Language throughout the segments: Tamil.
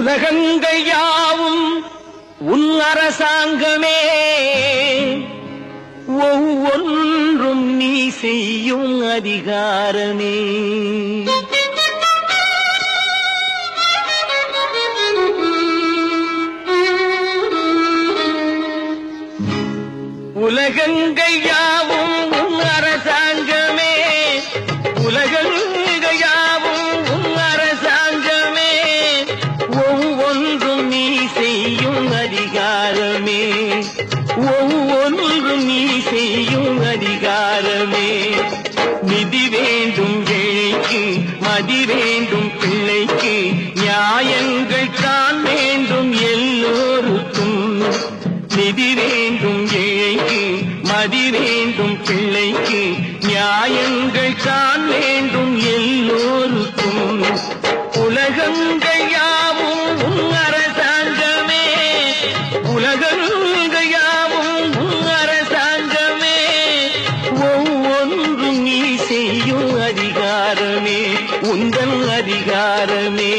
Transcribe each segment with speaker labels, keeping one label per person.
Speaker 1: உலகங்கள் யாவும் உன் அரசாங்கமே, ஒவ்வொன்றும் நீ செய்யும் அதிகாரமே. உலகங்கள் யாவும் உன் அரசாங்கமே, உலகங்கள் யாவும் உன் அரசாங்கமே, ஒவ்வொன்றும் நீ செய்யும் அதிகாரமே, ஒவ்வொன்றும் நீ செய்யும் அதிகாரமே. நிதி வேண்டும் ஏழைக்கு, மதி வேண்டும் பிள்ளைக்கு, நியாயங்கள் தான் வேண்டும் எல்லோருக்கும். நிதி வேண்டும் ஏழைக்கு, மதி வேண்டும் பிள்ளைக்கு, நியாயங்கள் தான் வேண்டும் எல்லோருக்கும். உலகங்கள் யாவும் உன் அரசாங்கமே, உலகங்கள் யாவும் உன் அரசாங்கமே, ஒவ்வொன்றும் நீ செய்யும் அதிகாரமே, உந்தன் அதிகாரமே.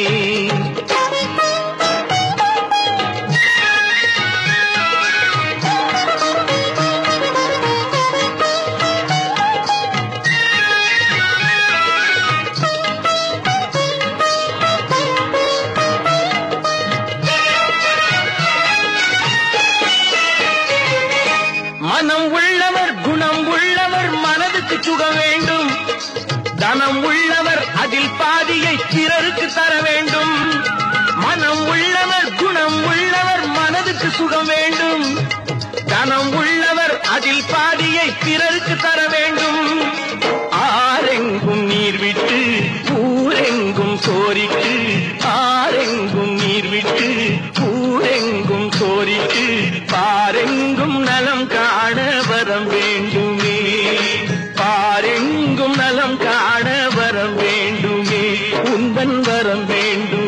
Speaker 1: மனம் உள்ளவர் குணம் உள்ளவர் மனதுக்கு சுகம் வேண்டும். தனம் உள்ளவர் அதில் பாதியை பிறருக்கு தர வேண்டும். மனம் உள்ளவர் குணம் உள்ளவர் மனதுக்கு சுகம் வேண்டும். தனம் உள்ளவர் அதில் பாதியை பிறருக்கு தர வேண்டும். ஆரெங்கும் நீர் விட்டு ஊரெங்கும் சோரிட்டு, ஆரெங்கும் நீர் விட்டு ஊரெங்கும் சோரிட்டு, பாரெங்கும் நலம் காண வரம் வேண்டுமே, பாரெங்கும் நலம் காண வரம் வேண்டுமே, உந்தன் வரம் வேண்டும்.